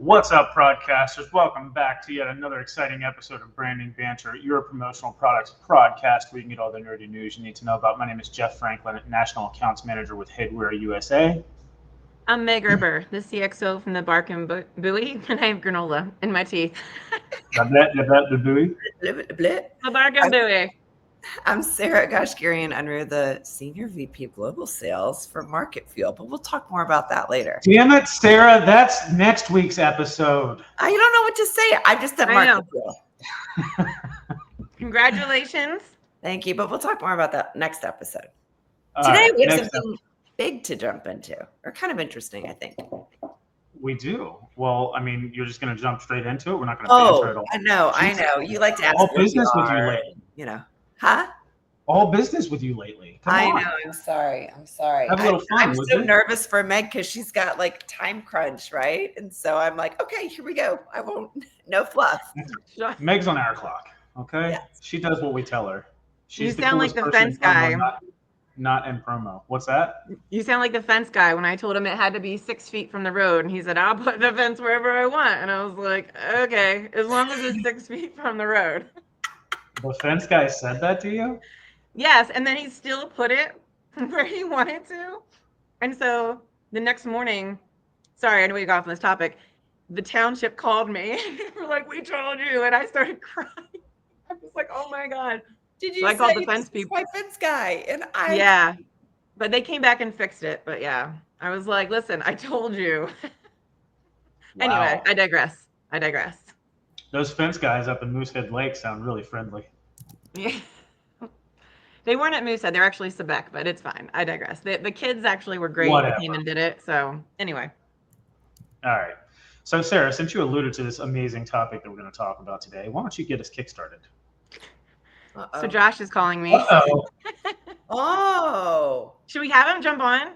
What's up, broadcasters? Welcome back to yet another exciting episode of Branding Banter, your promotional products podcast where you can get all the nerdy news you need to know about. My name is Jeff Franklin, National Accounts Manager with Headwear USA. I'm Meg Gerber, the CXO from the Bark and Buoy, and I have granola in my teeth. The buoy. The Bark and Buoy. I'm Sarah Goshgarian under the Senior VP of Global Sales for Market Fuel, but we'll talk more about that later. Damn it, Sarah, that's next week's episode. I don't know what to say. I just said Market Fuel. Congratulations. Thank you, but we'll talk more about that next episode. Today we have something big to jump into, or kind of interesting, I think. We do. Well, I mean, you're just going to jump straight into it? We're not going to banter at all. I know. You like to ask all business with you lately. You know. Huh? All business with you lately. Come on. know. I'm sorry. Have a little fun. I'm so nervous for Meg because she's got like time crunch, right? And so I'm like, okay, here we go. I won't. No fluff. Meg's on our clock. Okay. Yes. She does what we tell her. You sound like the fence guy. Not in promo. What's that? You sound like the fence guy when I told him it had to be 6 feet from the road, and he said, "I'll put the fence wherever I want." And I was like, "Okay, as long as it's 6 feet from the road." The fence guy said that to you? Yes, and then he still put it where he wanted to. And so the next morning, sorry, I know we got off on this topic, the township called me. We're like, "We told you," and I started crying. I was like, "Oh my God." Did you so I called the fence people. My fence guy, and Yeah, but they came back and fixed it. But yeah, I was like, "Listen, I told you." Wow. Anyway, I digress. Those fence guys up in Moosehead Lake sound really friendly. Yeah. They weren't at Moosehead. They're actually Sebec, but it's fine. I digress. The kids actually were great. They came and did it. So anyway. All right. So Sarah, since you alluded to this amazing topic that we're going to talk about today, why don't you get us kickstarted? Uh-oh. So Josh is calling me. Oh. Should we have him jump on?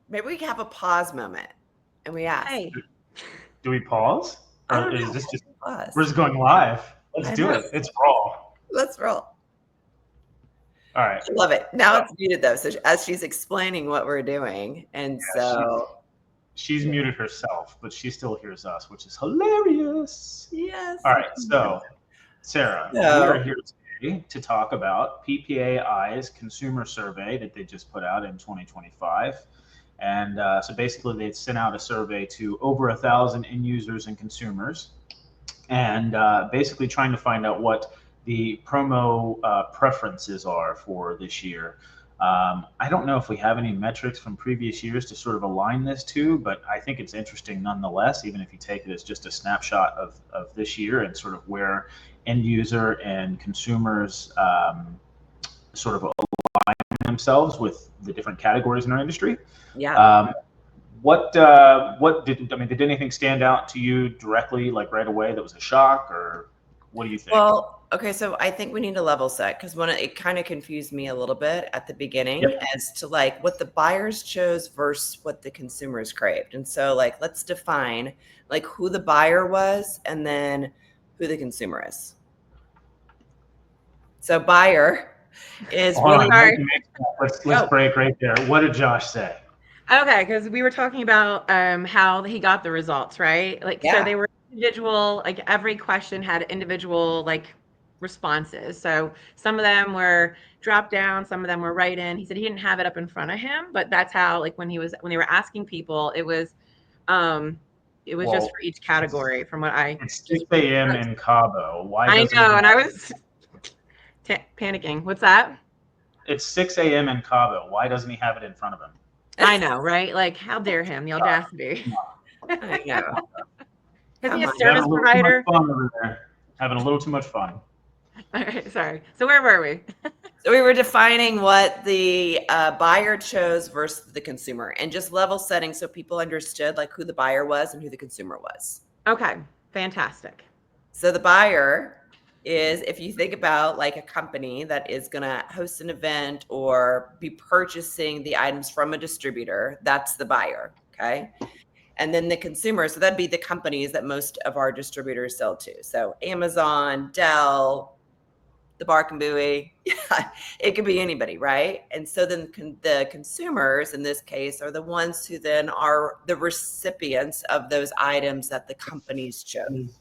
Maybe we can have a pause moment and we ask. Hey. Do we pause? Or is this just pause? We're just going live? Let's do it. It's raw. Let's roll. All right. I love it. Now it's muted though. So as she's explaining what we're doing. And she's muted herself, but she still hears us, which is hilarious. Yes. All right. So Sarah, we are here today to talk about PPAI's consumer survey that they just put out in 2025. And so basically they sent out a survey to over 1,000 end users and consumers, and basically trying to find out what the promo preferences are for this year. I don't know if we have any metrics from previous years to sort of align this to, but I think it's interesting nonetheless, even if you take it as just a snapshot of this year and sort of where end user and consumers sort of align themselves with the different categories in our industry. Yeah. Did anything stand out to you directly, like right away, that was a shock, or what do you think? Well, okay, so I think we need to level set because it kind of confused me a little bit at the beginning as to like what the buyers chose versus what the consumers craved. And so like, let's define like who the buyer was and then who the consumer is. So buyer is let's break right there. What did Josh say? Okay, because we were talking about how he got the results, right? So they were individual, like every question had individual like responses. So some of them were drop down, some of them were write in. He said he didn't have it up in front of him, but that's how like when they were asking people, it was just for each category from what I. It's 6 a.m. in Cabo. Why? I know, and I was panicking. What's that? It's 6 a.m. in Cabo. Why doesn't he have it in front of him? I know, right? Like, how dare him? The audacity. I know. Is he a service provider? Having a little too much fun. All right, sorry. So where were we? So we were defining what the buyer chose versus the consumer, and just level setting so people understood like who the buyer was and who the consumer was. Okay, fantastic. So the buyer is, if you think about like a company that is going to host an event or be purchasing the items from a distributor, that's the buyer. Okay. And then the consumer, so that'd be the companies that most of our distributors sell to. So Amazon, Dell, the Bark and Buoy. It could be anybody, right? And so then the consumers in this case are the ones who then are the recipients of those items that the companies chose.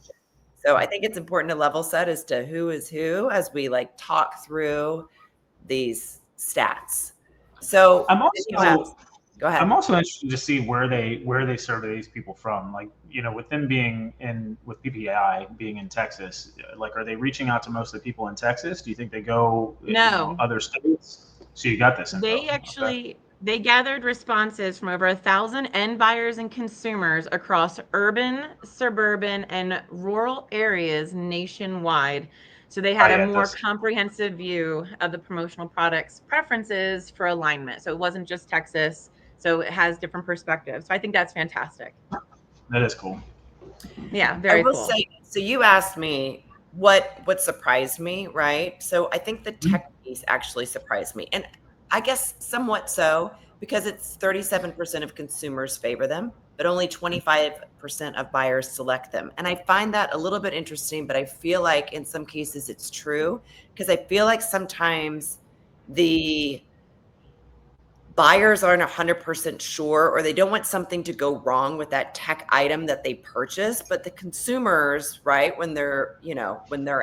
So I think it's important to level set as to who is who as we like talk through these stats. So I'm go ahead. I'm also interested to see where they survey these people from. Like, with them being with PPI being in Texas, like, are they reaching out to most of the people in Texas? Do you think they go No. other states? So you got this info. They actually they gathered responses from over 1,000 end buyers and consumers across urban, suburban, and rural areas nationwide. So they had a more comprehensive view of the promotional products' preferences for alignment. So it wasn't just Texas. So it has different perspectives. So I think that's fantastic. That is cool. Yeah, very cool. Say, so you asked me what surprised me, right? So I think the tech piece actually surprised me. And I guess somewhat so, because it's 37% of consumers favor them, but only 25% of buyers select them. And I find that a little bit interesting, but I feel like in some cases it's true, because I feel like sometimes the buyers aren't 100% sure, or they don't want something to go wrong with that tech item that they purchase. But the consumers, right, when they're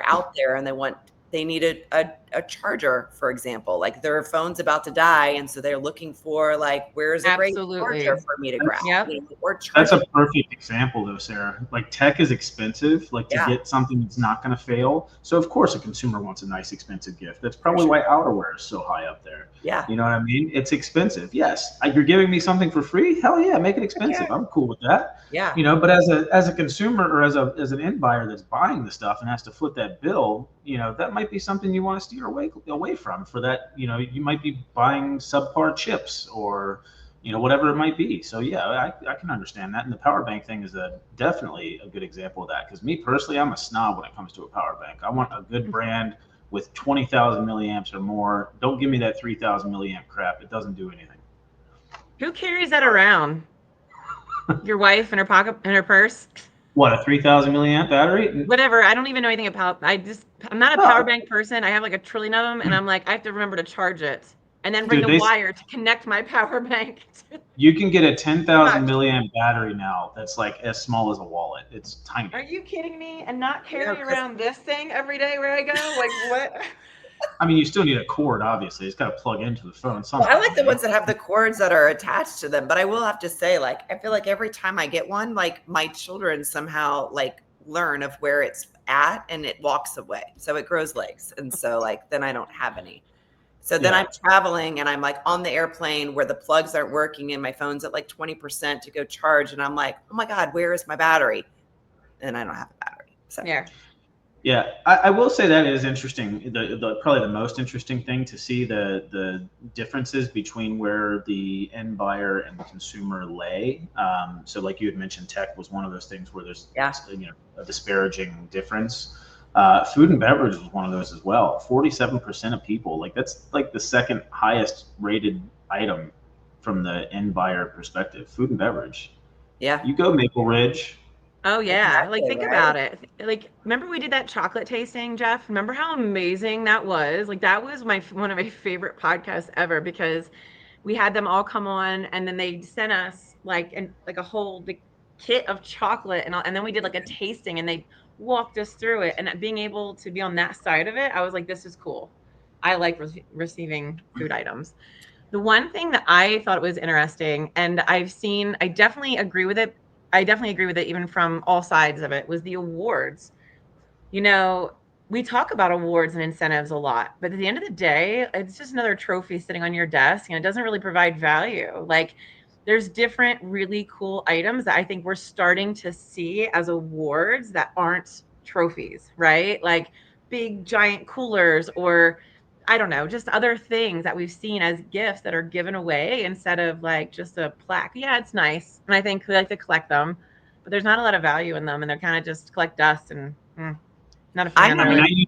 out there and they need a charger, for example, like their phone's about to die, and so they're looking for like, where's a great charger for me to grab? Yep. That's a perfect example, though, Sarah. Like, tech is expensive. Like, to get something that's not going to fail. So of course a consumer wants a nice, expensive gift. That's probably why outerwear is so high up there. Yeah. You know what I mean? It's expensive. Yes. You're giving me something for free? Hell yeah, make it expensive. I'm cool with that. Yeah. But as a consumer, or as an end buyer that's buying the stuff and has to foot that bill, that might be something you want to steer away from. For that, you might be buying subpar chips or whatever it might be. So yeah, I can understand that. And the power bank thing is definitely a good example of that. Because me personally, I'm a snob when it comes to a power bank. I want a good brand with 20,000 milliamps or more. Don't give me that 3,000 milliamp crap. It doesn't do anything. Who carries that around? Your wife in her pocket, in her purse? What, a 3,000 milliamp battery? Whatever. I don't even know anything about. I'm not a power bank person. I have like a trillion of them, and I'm like, I have to remember to charge it, and then bring a wire to connect my power bank. You can get a 10,000 milliamp battery now that's like as small as a wallet. It's tiny. Are you kidding me? And not carry around this thing every day where I go? Like, what? I mean, you still need a cord, obviously. It's got to plug into the phone somehow. Well, I like the ones that have the cords that are attached to them, but I will have to say, like, I feel like every time I get one, like my children somehow like learn of where it's at and it walks away. So it grows legs. And so like, then I don't have any. So then I'm traveling and I'm like on the airplane where the plugs aren't working and my phone's at like 20% to go charge. And I'm like, oh my God, where is my battery? And I don't have a battery. So yeah, I will say that is interesting. Probably the most interesting thing to see the differences between where the end buyer and the consumer lay. So like you had mentioned, tech was one of those things where there's a disparaging difference. Food and beverage was one of those as well. 47% of people, like that's like the second highest rated item from the end buyer perspective. Food and beverage. Yeah. You go Maple Ridge. Oh yeah, exactly, like think about it. Like, remember we did that chocolate tasting, Jeff? Remember how amazing that was? Like, that was one of my favorite podcasts ever, because we had them all come on, and then they sent us like a whole kit of chocolate, and then we did like a tasting, and they walked us through it. And being able to be on that side of it, I was like, this is cool. I like receiving food items. The one thing that I thought was interesting, and I definitely agree with it. I definitely agree with it, even from all sides of it, was the awards. We talk about awards and incentives a lot, but at the end of the day, it's just another trophy sitting on your desk, and it doesn't really provide value. Like, there's different really cool items that I think we're starting to see as awards that aren't trophies, right? Like big giant coolers, or I don't know, just other things that we've seen as gifts that are given away instead of like just a plaque. Yeah, it's nice, and I think we like to collect them, but there's not a lot of value in them, and they're kind of just collect dust, and not a fan.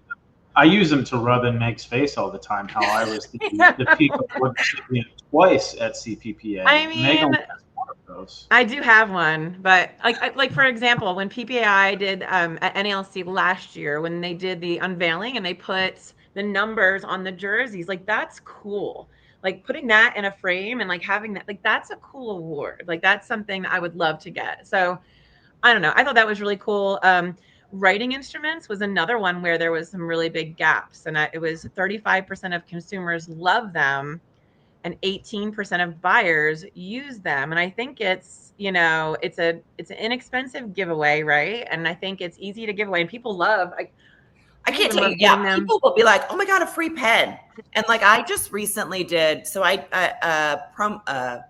I use them to rub in Meg's face all the time. How I was the peak award recipient twice at CPPA. I mean, Meg only has one of those. I do have one, but like for example, when PPAI did at NALC last year, when they did the unveiling and they put the numbers on the jerseys. Like, that's cool. Like, putting that in a frame and like having that, like, that's a cool award. Like, that's something that I would love to get. So I don't know. I thought that was really cool. Writing instruments was another one where there was some really big gaps, and it was 35% of consumers love them and 18% of buyers use them. And I think it's, it's an inexpensive giveaway, right? And I think it's easy to give away, and people love. I People can't even tell you. love Yeah, giving them. people will be like, "Oh my god, a free pen!" And like I just recently did. So promo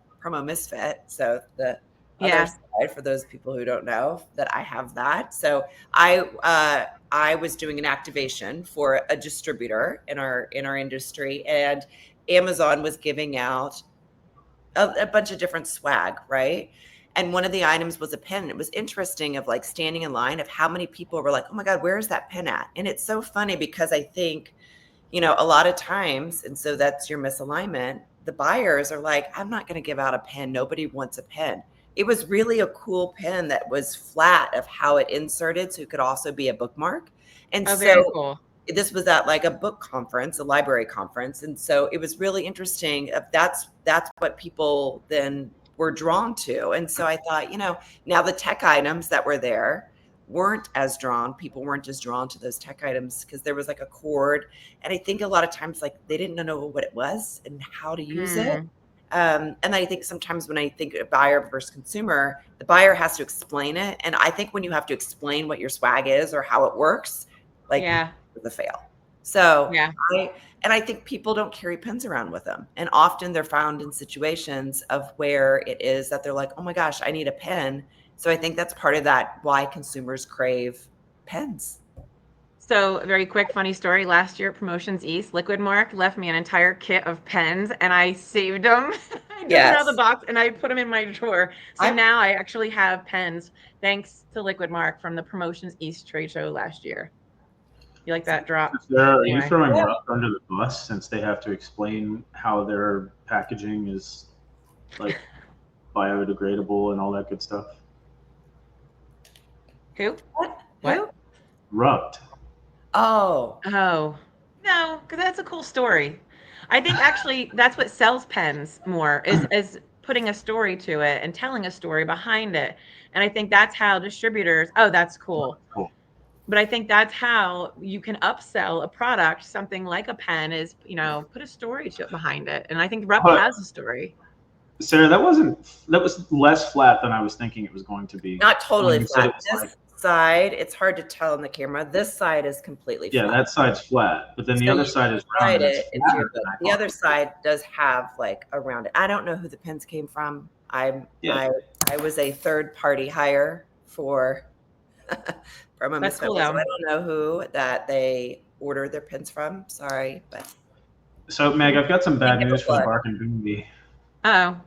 misfit. So the other side for those people who don't know that I have that. So I was doing an activation for a distributor in our industry, and Amazon was giving out a bunch of different swag, right? And one of the items was a pen. It was interesting of like standing in line of how many people were like, "Oh my god, where is that pen at?" And it's so funny because I think, a lot of times, and so that's your misalignment, the buyers are like, "I'm not going to give out a pen. Nobody wants a pen." It was really a cool pen that was flat of how it inserted, so it could also be a bookmark. And very so cool. this was at like a book conference, a library conference. And so it was really interesting. That's what people then were drawn to. And so I thought, now the tech items that were there weren't as drawn. People weren't as drawn to those tech items because there was like a cord. And I think a lot of times like they didn't know what it was and how to use it. And I think sometimes when I think of buyer versus consumer, the buyer has to explain it. And I think when you have to explain what your swag is or how it works, like the fail. So I think people don't carry pens around with them. And often they're found in situations of where it is that they're like, "Oh my gosh, I need a pen." So I think that's part of that why consumers crave pens. So, a very quick funny story. Last year at Promotions East, Liquid Mark left me an entire kit of pens, and I saved them. I took them out of the box and I put them in my drawer. So now I actually have pens thanks to Liquid Mark from the Promotions East trade show last year. You like that drop? Are you throwing Rupt under the bus since they have to explain how their packaging is like biodegradable and all that good stuff? Who? What? Rupt. Oh. No, because that's a cool story. I think actually that's what sells pens more is putting a story to it and telling a story behind it. And I think that's how distributors, that's cool. But I think that's how you can upsell a product. Something like a pen is, put a story behind it. And I think Rupt has a story. Sarah, that was less flat than I was thinking it was going to be. Not totally flat. This side, it's hard to tell in the camera. This side is completely flat. Yeah, that side's flat, but then the other side is rounded. The other side does have like a rounded. I don't know who the pens came from. I was a third party hire from a That's cool, so I don't know who that they ordered their pens from. Sorry, but so Meg, I've got some bad news for the Bark and Boomby. Oh,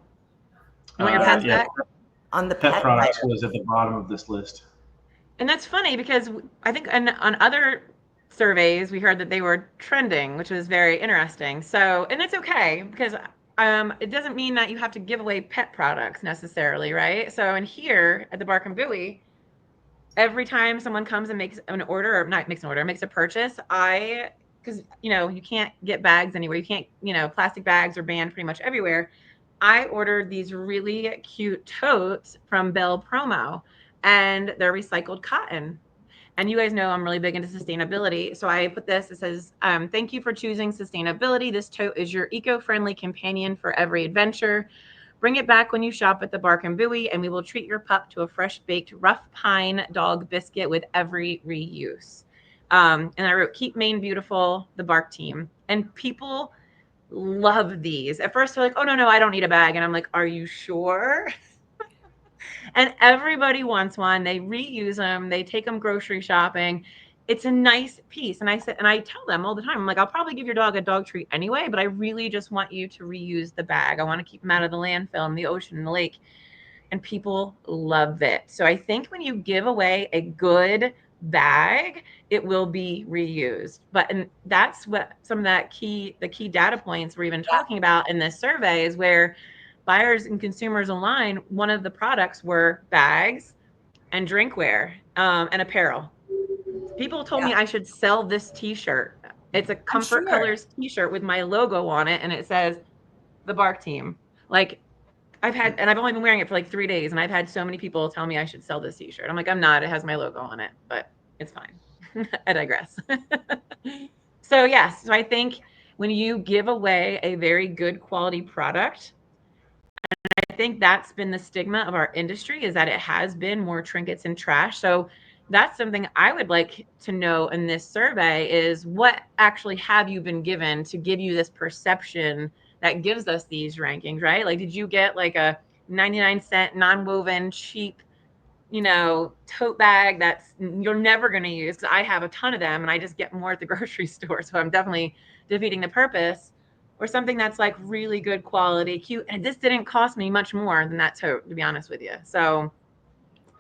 you want your pens back? On the pet products was at the bottom of this list. And that's funny because I think on other surveys we heard that they were trending, which was very interesting. So, and it's okay because it doesn't mean that you have to give away pet products necessarily, right? So, in here at the Bark and Bowie, every time someone comes and makes an order, or not makes an order, makes a purchase, because you can't get bags anywhere. You can't, plastic bags are banned pretty much everywhere. I ordered these really cute totes from Bell Promo, and they're recycled cotton. And you guys know I'm really big into sustainability. So I put this, it says, "Thank you for choosing sustainability. This tote is your eco-friendly companion for every adventure. Bring it back when you shop at the Bark and Bowie, and we will treat your pup to a fresh baked rough pine dog biscuit with every reuse." And I wrote, "Keep Maine beautiful, the Bark team." And people love these. At first they're like, "Oh no, I don't need a bag." And I'm like, "Are you sure?" And everybody wants one. They reuse them. They take them grocery shopping. It's a nice piece. And I tell them all the time, I'm like, "I'll probably give your dog a dog treat anyway, but I really just want you to reuse the bag. I want to keep them out of the landfill and the ocean and the lake." And people love it. So I think when you give away a good bag, it will be reused. And that's what some of the key data points we're even talking about in this survey is where buyers and consumers online, one of the products were bags and drinkware and apparel. People told me I should sell this t-shirt. It's a Comfort Colors t-shirt with my logo on it, and it says the Bark Team. Like, I've only been wearing it for like 3 days, and I've had so many people tell me I should sell this t-shirt. I'm like, I'm not. It has my logo on it, but it's fine. I digress. So yes, so I think when you give away a very good quality product, I think that's been the stigma of our industry, is that it has been more trinkets and trash. So that's something I would like to know in this survey is what actually have you been given to give you this perception that gives us these rankings, right? Like, did you get like a 99-cent non-woven cheap, tote bag that's you're never going to use? Because I have a ton of them and I just get more at the grocery store. So I'm definitely defeating the purpose. Or something that's like really good quality, cute. And this didn't cost me much more than that tote, to be honest with you. So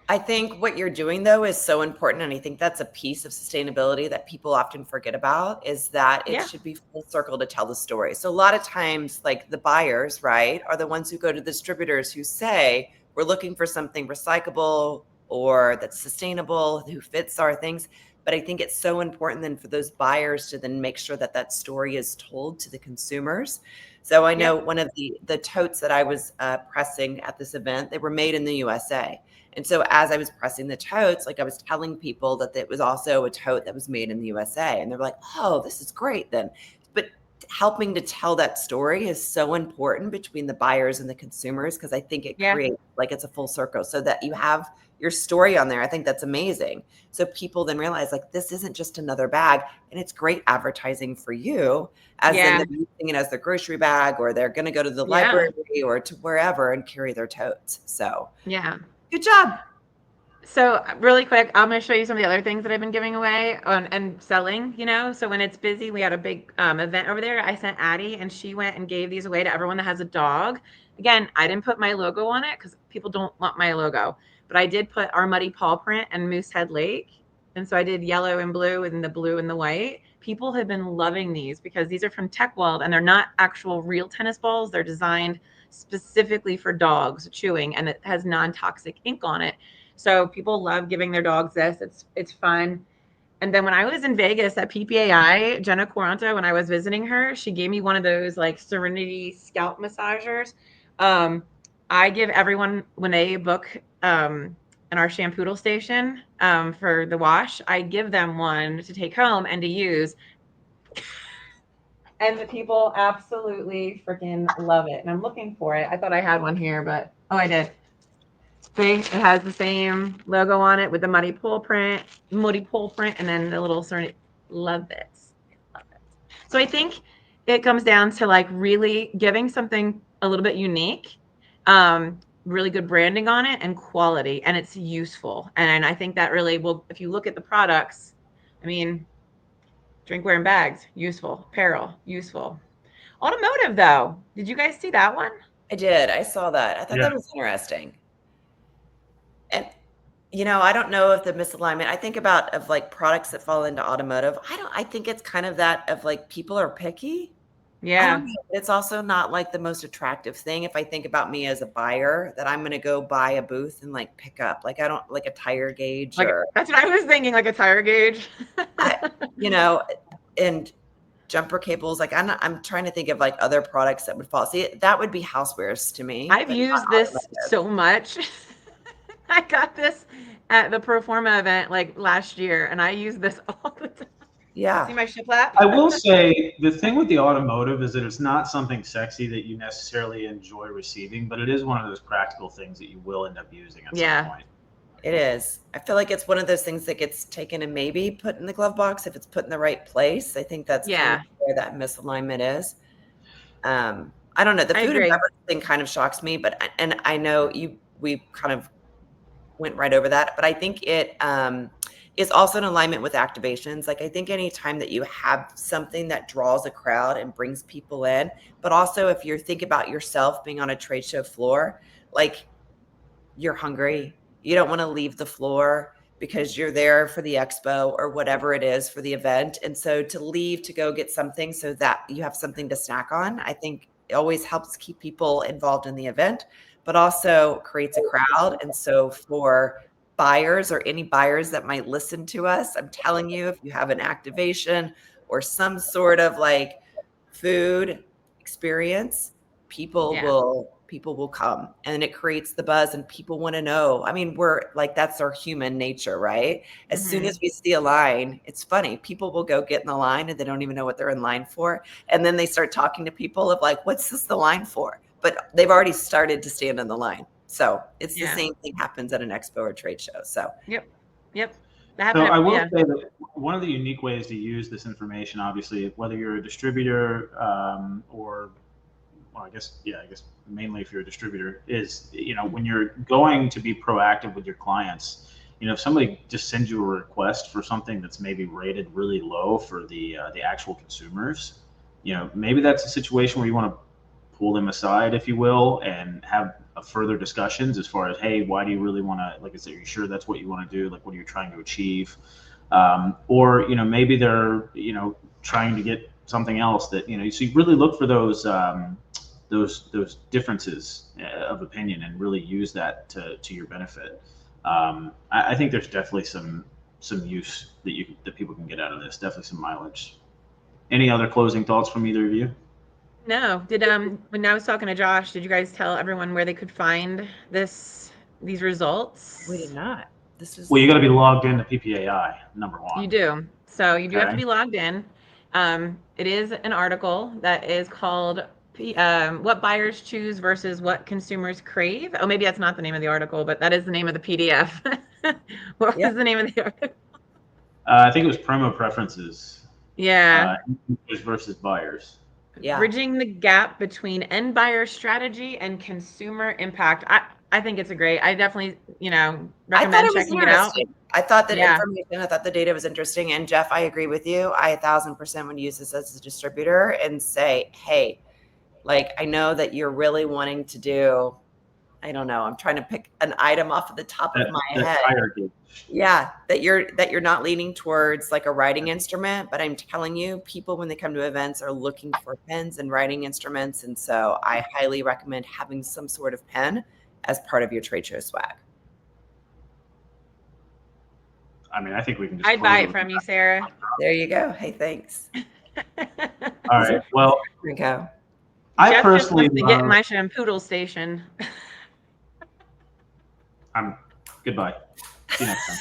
I think what you're doing though is so important. And I think that's a piece of sustainability that people often forget about, is that it should be full circle to tell the story. So a lot of times, like, the buyers, right, are the ones who go to the distributors who say, we're looking for something recyclable or that's sustainable, who fits our things. But I think it's so important then for those buyers to then make sure that that story is told to the consumers. So I know one of the totes that I was pressing at this event, they were made in the USA. And so as I was pressing the totes, like, I was telling people that it was also a tote that was made in the USA. And they're like, oh, this is great then. But helping to tell that story is so important between the buyers and the consumers, because I think it creates, like, it's a full circle, so that you have your story on there. I think that's amazing. So people then realize, like, this isn't just another bag, and it's great advertising for you, as in they're using it as their grocery bag, or they're going to go to the library or to wherever and carry their totes. So good job. So really quick, I'm going to show you some of the other things that I've been giving away and selling, So when it's busy, we had a big event over there. I sent Addie, and she went and gave these away to everyone that has a dog. Again, I didn't put my logo on it because people don't want my logo, but I did put our muddy paw print and Moosehead Lake. And so I did yellow and blue and the blue and the white. People have been loving these because these are from Tech World, and they're not actual real tennis balls. They're designed specifically for dogs chewing, and it has non-toxic ink on it. So people love giving their dogs this. It's fun. And then when I was in Vegas at PPAI, Jenna Quaranta, when I was visiting her, she gave me one of those like Serenity scalp massagers. I give everyone, when they book in our shampoo station for the wash, I give them one to take home and to use. And the people absolutely freaking love it. And I'm looking for it. I thought I had one here, but I did. See, it has the same logo on it with the muddy pool print, and then the little Serenity. Love it. Love it. So I think it comes down to like really giving something a little bit unique, really good branding on it, and quality, and it's useful. And I think that really will, if you look at the products, I mean, drinkware and bags, useful. Apparel, useful. Automotive, though. Did you guys see that one? I did. I saw that. I thought that was interesting. And, I don't know if the misalignment, I think about of like products that fall into automotive. I think it's kind of that of like, people are picky. Yeah. It's also not like the most attractive thing. If I think about me as a buyer, that I'm going to go buy a booth and like pick up, like, I don't like a tire gauge, like, or that's what I was thinking, like a tire gauge. And jumper cables. Like, I'm trying to think of like other products that would fall. See, that would be housewares to me. I've used this so much. I got this at the Proforma event like last year, and I use this all the time. Yeah. See my shiplap? I will say the thing with the automotive is that it's not something sexy that you necessarily enjoy receiving, but it is one of those practical things that you will end up using at some point. It is. I feel like it's one of those things that gets taken and maybe put in the glove box if it's put in the right place. I think that's kind of where that misalignment is. I don't know. The food and beverage thing kind of shocks me, and I know we kind of went right over that, but I think it is also in alignment with activations. Like, I think anytime that you have something that draws a crowd and brings people in, but also if you think about yourself being on a trade show floor, like, you're hungry, you don't want to leave the floor because you're there for the expo or whatever it is for the event. And so to leave to go get something so that you have something to snack on, I think it always helps keep people involved in the event, but also creates a crowd. And so for buyers or any buyers that might listen to us, I'm telling you, if you have an activation or some sort of like food experience, people will come, and it creates the buzz and people want to know. I mean, we're like, that's our human nature, right? As soon as we see a line, it's funny. People will go get in the line and they don't even know what they're in line for. And then they start talking to people of like, what's this the line for? But they've already started to stand in the line. So it's the same thing happens at an expo or trade show. So Yep. So I will say that one of the unique ways to use this information, obviously, whether you're a distributor or, well, I guess mainly if you're a distributor, is, when you're going to be proactive with your clients, if somebody just sends you a request for something that's maybe rated really low for the actual consumers, maybe that's a situation where you want to pull them aside, if you will, and have further discussions as far as, hey, why do you really want to, like I said, are you sure that's what you want to do? Like, what are you trying to achieve? Or, maybe they're, trying to get something else that, so you really look for those differences of opinion and really use that to your benefit. I think there's definitely some use that people can get out of this, definitely some mileage. Any other closing thoughts from either of you? No. Did when I was talking to Josh, did you guys tell everyone where they could find these results? we did not. Well, you got to be logged into PPAI, number one. You do. So you do have to be logged in. It is an article that is called "What Buyers Choose versus What Consumers Crave." Oh, maybe that's not the name of the article, but that is the name of the PDF. What was the name of the article? I think it was promo preferences. Yeah. Versus buyers. Yeah. Bridging the gap between end buyer strategy and consumer impact. I think it's I definitely, recommend checking it out. I thought that I thought the data was interesting. And Jeff, I agree with you. I 1,000% would use this as a distributor and say, hey, like, I know that you're really wanting to do, I don't know, I'm trying to pick an item off of the top of my head. Yeah, that you're not leaning towards like a writing instrument, but I'm telling you, people when they come to events are looking for pens and writing instruments. And so I highly recommend having some sort of pen as part of your trade show swag. I mean, I think we can just. I'd buy it from you, Sarah. There you go. Hey, thanks. All right. Well, I personally just get my Shampoodle station. Goodbye. See you next time.